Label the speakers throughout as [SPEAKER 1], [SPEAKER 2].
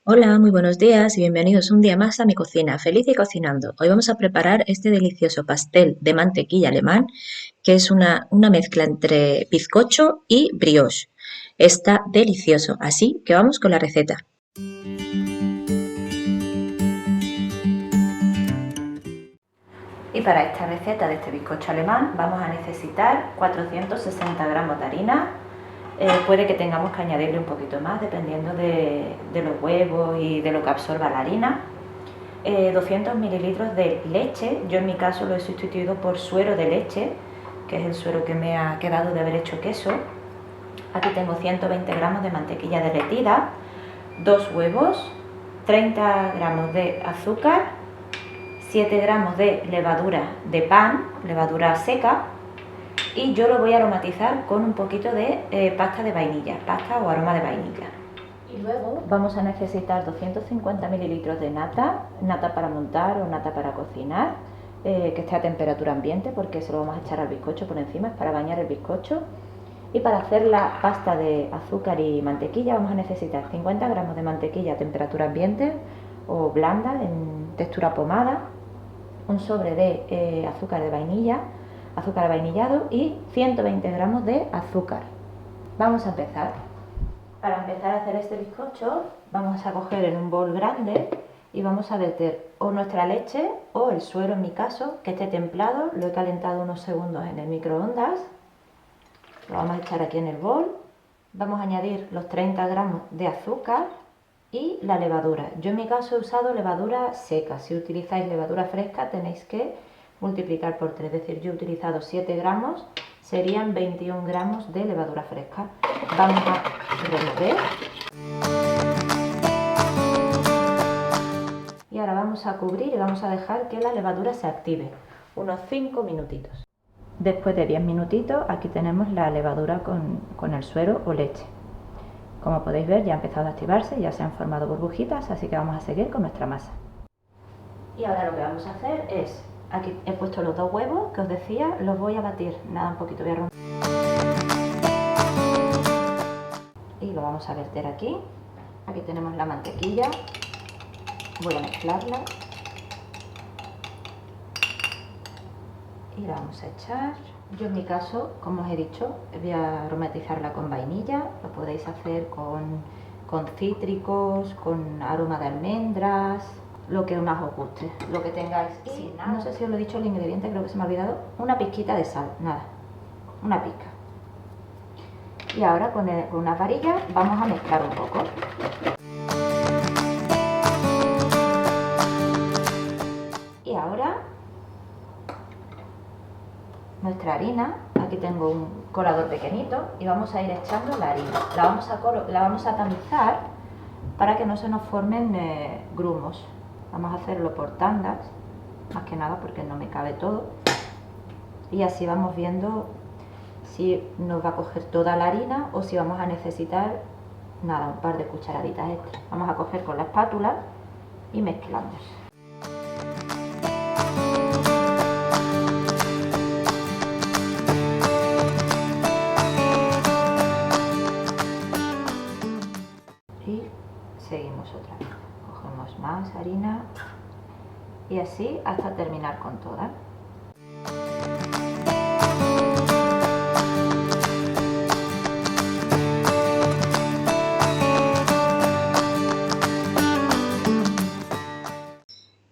[SPEAKER 1] Hola, muy buenos días y bienvenidos un día más a mi cocina, feliz y cocinando. Hoy vamos a preparar este delicioso pastel de mantequilla alemán, que es una mezcla entre bizcocho y brioche. Está delicioso, así que vamos con la receta. Y para esta receta de este bizcocho alemán vamos a necesitar 460 gramos de harina. Puede que tengamos que añadirle un poquito más dependiendo de los huevos y de lo que absorba la harina. 200 mililitros de leche, yo en mi caso lo he sustituido por suero de leche, que es el suero que me ha quedado de haber hecho queso. Aquí tengo 120 gramos de mantequilla derretida, 2 huevos, 30 gramos de azúcar, 7 gramos de levadura de pan, levadura seca, y yo lo voy a aromatizar con un poquito de pasta de vainilla, pasta o aroma de vainilla. Y luego vamos a necesitar 250 mililitros de nata, nata para montar o nata para cocinar, que esté a temperatura ambiente porque se lo vamos a echar al bizcocho por encima, es para bañar el bizcocho. Y para hacer la pasta de azúcar y mantequilla vamos a necesitar 50 gramos de mantequilla a temperatura ambiente o blanda en textura pomada, un sobre de azúcar de vainilla, azúcar vainillado y 120 gramos de azúcar. Vamos a empezar. Para empezar a hacer este bizcocho vamos a coger en un bol grande y vamos a verter o nuestra leche o el suero, en mi caso, que esté templado. Lo he calentado unos segundos en el microondas. Lo vamos a echar aquí en el bol. Vamos a añadir los 30 gramos de azúcar y la levadura. Yo en mi caso he usado levadura seca. Si utilizáis levadura fresca tenéis que multiplicar por 3. Es decir, yo he utilizado 7 gramos, serían 21 gramos de levadura fresca. Vamos a remover. Y ahora vamos a cubrir y vamos a dejar que la levadura se active unos 5 minutitos. Después de 10 minutitos aquí tenemos la levadura con el suero o leche. Como podéis ver, ya ha empezado a activarse, ya se han formado burbujitas, así que vamos a seguir con nuestra masa. Y ahora lo que vamos a hacer es, aquí he puesto los 2 huevos que os decía, los voy a batir, nada, un poquito, voy a romper. Y lo vamos a verter aquí. Aquí tenemos la mantequilla, voy a mezclarla. Y la vamos a echar. Yo en mi caso, como os he dicho, voy a aromatizarla con vainilla. Lo podéis hacer con cítricos, con aroma de almendras, lo que más os guste, lo que tengáis. Y no sé si os lo he dicho el ingrediente, creo que se me ha olvidado, una pizquita de sal, nada, una pizca. Y ahora con una varilla vamos a mezclar un poco. Y ahora nuestra harina, aquí tengo un colador pequeñito y vamos a ir echando la harina. La vamos a tamizar para que no se nos formen grumos. Vamos a hacerlo por tandas, más que nada porque no me cabe todo. Y así vamos viendo si nos va a coger toda la harina o si vamos a necesitar, nada, un par de cucharaditas extra. Vamos a coger con la espátula y mezclamos. Y seguimos otra vez. Cogemos más harina y así hasta terminar con toda.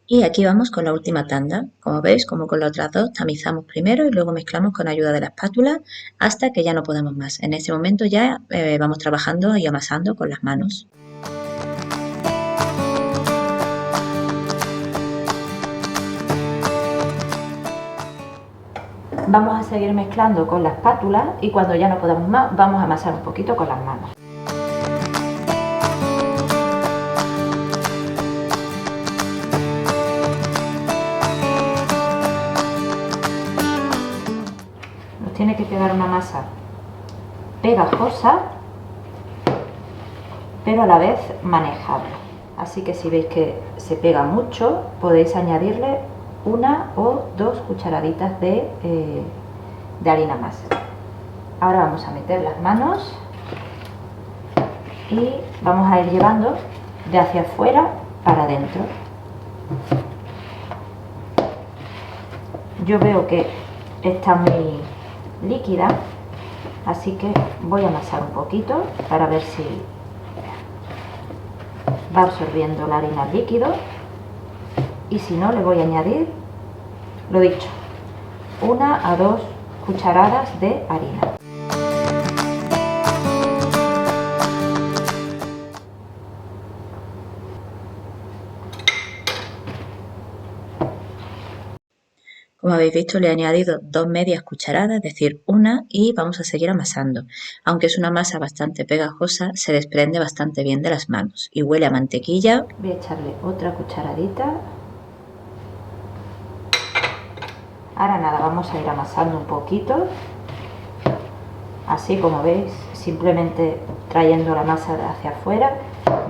[SPEAKER 1] Y aquí vamos con la última tanda. Como veis, como con las otras dos, tamizamos primero y luego mezclamos con ayuda de la espátula hasta que ya no podemos más. En ese momento ya vamos trabajando y amasando con las manos. Vamos a seguir mezclando con la espátula y cuando ya no podamos más, vamos a amasar un poquito con las manos. Nos tiene que quedar una masa pegajosa, pero a la vez manejable. Así que si veis que se pega mucho, podéis añadirle 1 o 2 cucharaditas de harina más. Ahora vamos a meter las manos y vamos a ir llevando de hacia afuera para adentro. Yo veo que está muy líquida, así que voy a amasar un poquito para ver si va absorbiendo la harina el líquido, y si no le voy a añadir, lo dicho, 1 a 2 cucharadas de harina. Como habéis visto, le he añadido 2 medias cucharadas, es decir, una, y vamos a seguir amasando. Aunque es una masa bastante pegajosa, se desprende bastante bien de las manos y huele a mantequilla. Voy a echarle otra cucharadita. Ahora nada, vamos a ir amasando un poquito. Así como veis, simplemente trayendo la masa hacia afuera,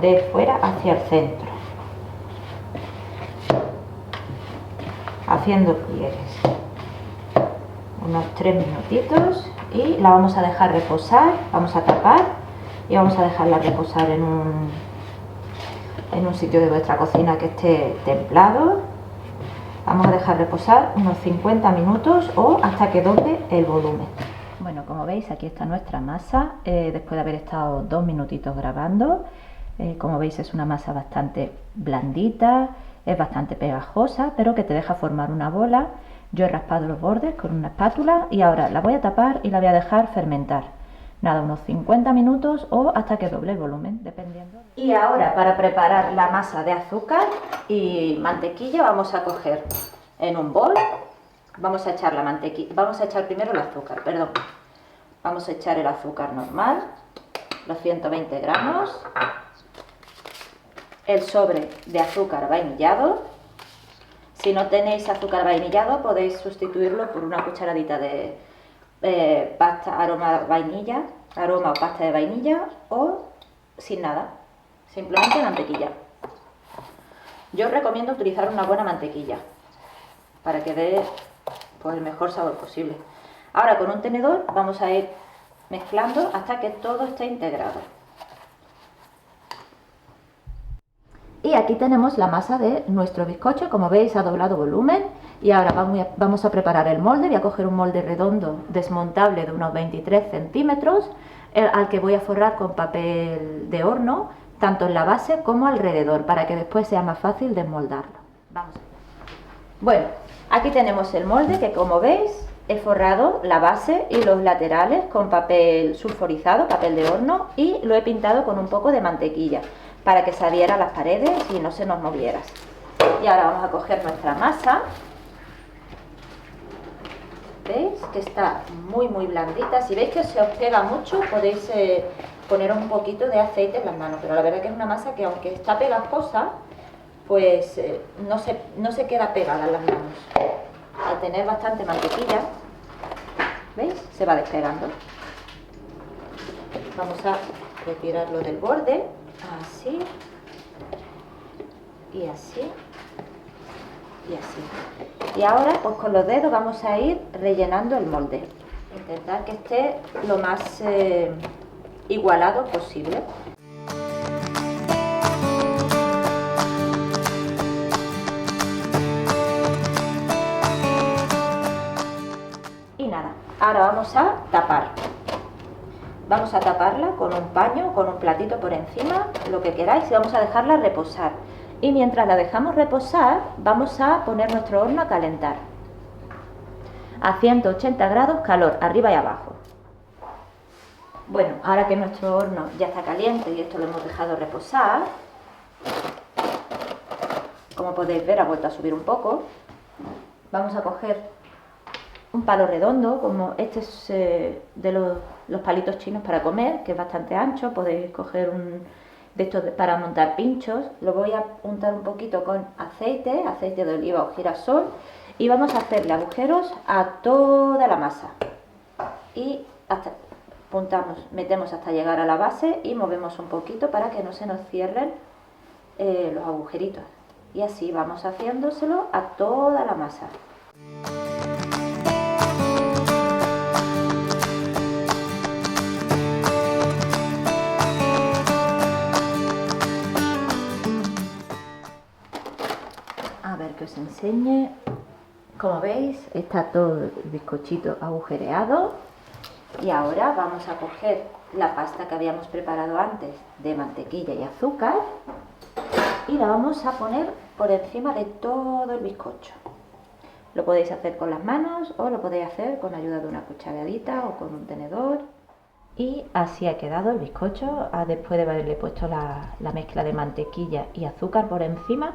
[SPEAKER 1] de fuera hacia el centro, haciendo pliegues. Unos 3 minutitos y la vamos a dejar reposar. Vamos a tapar y vamos a dejarla reposar en un sitio de vuestra cocina que esté templado. Vamos a dejar reposar unos 50 minutos o hasta que doble el volumen. Bueno, como veis, aquí está nuestra masa después de haber estado 2 minutitos grabando. Como veis, es una masa bastante blandita, es bastante pegajosa, pero que te deja formar una bola. Yo he raspado los bordes con una espátula y ahora la voy a tapar y la voy a dejar fermentar. Nada, unos 50 minutos o hasta que doble el volumen, dependiendo. Y ahora, para preparar la masa de azúcar y mantequilla, vamos a coger en un bol, vamos a echar la mantequilla, vamos a echar primero el azúcar, perdón. Vamos a echar el azúcar normal, los 120 gramos, el sobre de azúcar vainillado. Si no tenéis azúcar vainillado, podéis sustituirlo por una cucharadita de pasta aroma vainilla, aroma o pasta de vainilla, o sin nada, simplemente mantequilla. Yo os recomiendo utilizar una buena mantequilla para que dé pues, el mejor sabor posible. Ahora con un tenedor vamos a ir mezclando hasta que todo esté integrado. Y aquí tenemos la masa de nuestro bizcocho, como veis ha doblado volumen. Y ahora vamos a preparar el molde. Voy a coger un molde redondo desmontable de unos 23 centímetros, al que voy a forrar con papel de horno, tanto en la base como alrededor, para que después sea más fácil desmoldarlo. Vamos. Bueno, aquí tenemos el molde que, como veis, he forrado la base y los laterales con papel sulfurizado, papel de horno, y lo he pintado con un poco de mantequilla para que se adhiera a las paredes y no se nos moviera. Y ahora vamos a coger nuestra masa. ¿Veis? Que está muy blandita. Si veis que se os pega mucho, podéis poner un poquito de aceite en las manos, pero la verdad que es una masa que, aunque está pegajosa, pues no se queda pegada en las manos. Al tener bastante mantequilla, ¿veis? Se va despegando. Vamos a retirarlo del borde, así, y así, y así. Y ahora, pues con los dedos vamos a ir rellenando el molde. Intentar que esté lo más igualado posible. Y nada, ahora vamos a tapar. Vamos a taparla con un paño, con un platito por encima, lo que queráis, y vamos a dejarla reposar. Y mientras la dejamos reposar, vamos a poner nuestro horno a calentar a 180 grados, calor arriba y abajo. Bueno, ahora que nuestro horno ya está caliente y esto lo hemos dejado reposar, como podéis ver ha vuelto a subir un poco. Vamos a coger un palo redondo, como este es de los palitos chinos para comer, que es bastante ancho. Podéis coger un de estos para montar pinchos. Lo voy a untar un poquito con aceite de oliva o girasol, y vamos a hacerle agujeros a toda la masa y metemos hasta llegar a la base y movemos un poquito para que no se nos cierren los agujeritos, y así vamos haciéndoselo a toda la masa. que os enseñe. Como veis, está todo el bizcochito agujereado. Y ahora vamos a coger la pasta que habíamos preparado antes de mantequilla y azúcar y la vamos a poner por encima de todo el bizcocho. Lo podéis hacer con las manos o lo podéis hacer con ayuda de una cucharadita o con un tenedor. Y así ha quedado el bizcocho después de haberle puesto la mezcla de mantequilla y azúcar por encima.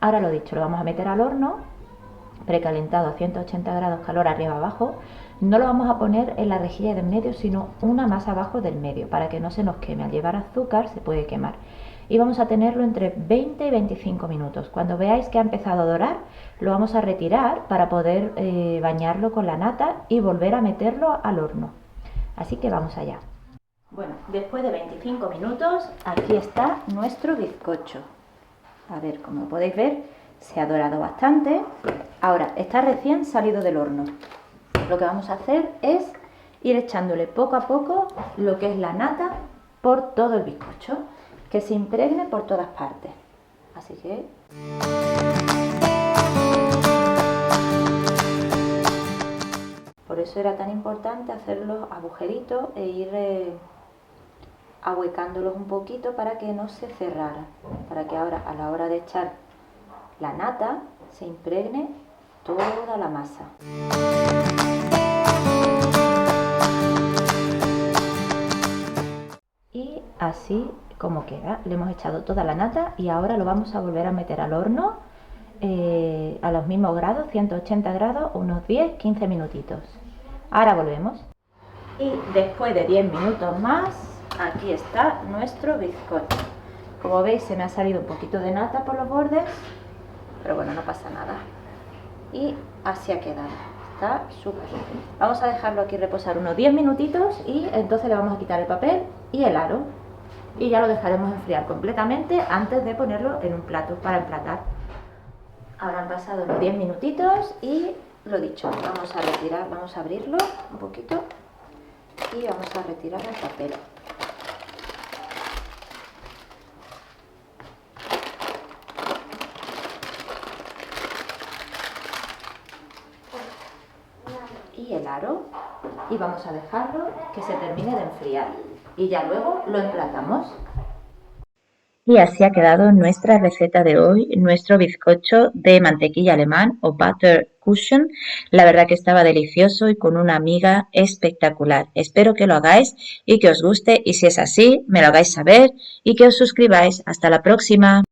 [SPEAKER 1] Ahora lo dicho, lo vamos a meter al horno precalentado a 180 grados, calor arriba abajo. No lo vamos a poner en la rejilla de en medio, sino una más abajo del medio, para que no se nos queme. Al llevar azúcar se puede quemar. Y vamos a tenerlo entre 20 y 25 minutos. Cuando veáis que ha empezado a dorar, lo vamos a retirar para poder bañarlo con la nata y volver a meterlo al horno. Así que vamos allá. Bueno, después de 25 minutos, aquí está nuestro bizcocho. A ver, como podéis ver, se ha dorado bastante. Ahora, está recién salido del horno. Lo que vamos a hacer es ir echándole poco a poco lo que es la nata por todo el bizcocho, que se impregne por todas partes. Así que... Por eso era tan importante hacer los agujeritos e ir ahuecándolos un poquito para que no se cerraran, para que ahora a la hora de echar la nata se impregne toda la masa. Y así como queda, le hemos echado toda la nata y ahora lo vamos a volver a meter al horno a los mismos grados, 180 grados, unos 10-15 minutitos. Ahora volvemos. Y después de 10 minutos más, aquí está nuestro bizcocho. Como veis, se me ha salido un poquito de nata por los bordes, pero bueno, no pasa nada. Y así ha quedado. Está súper. Vamos a dejarlo aquí reposar unos 10 minutitos y entonces le vamos a quitar el papel y el aro. Y ya lo dejaremos enfriar completamente antes de ponerlo en un plato para emplatar. Ahora han pasado los 10 minutitos y lo dicho, vamos a retirar, vamos a abrirlo un poquito y vamos a retirar el papel. Y el aro, y vamos a dejarlo que se termine de enfriar y ya luego lo emplatamos. Y así ha quedado nuestra receta de hoy, nuestro bizcocho de mantequilla alemán o Butterkuchen. La verdad que estaba delicioso y con una miga espectacular. Espero que lo hagáis y que os guste, y si es así, me lo hagáis saber y que os suscribáis. Hasta la próxima.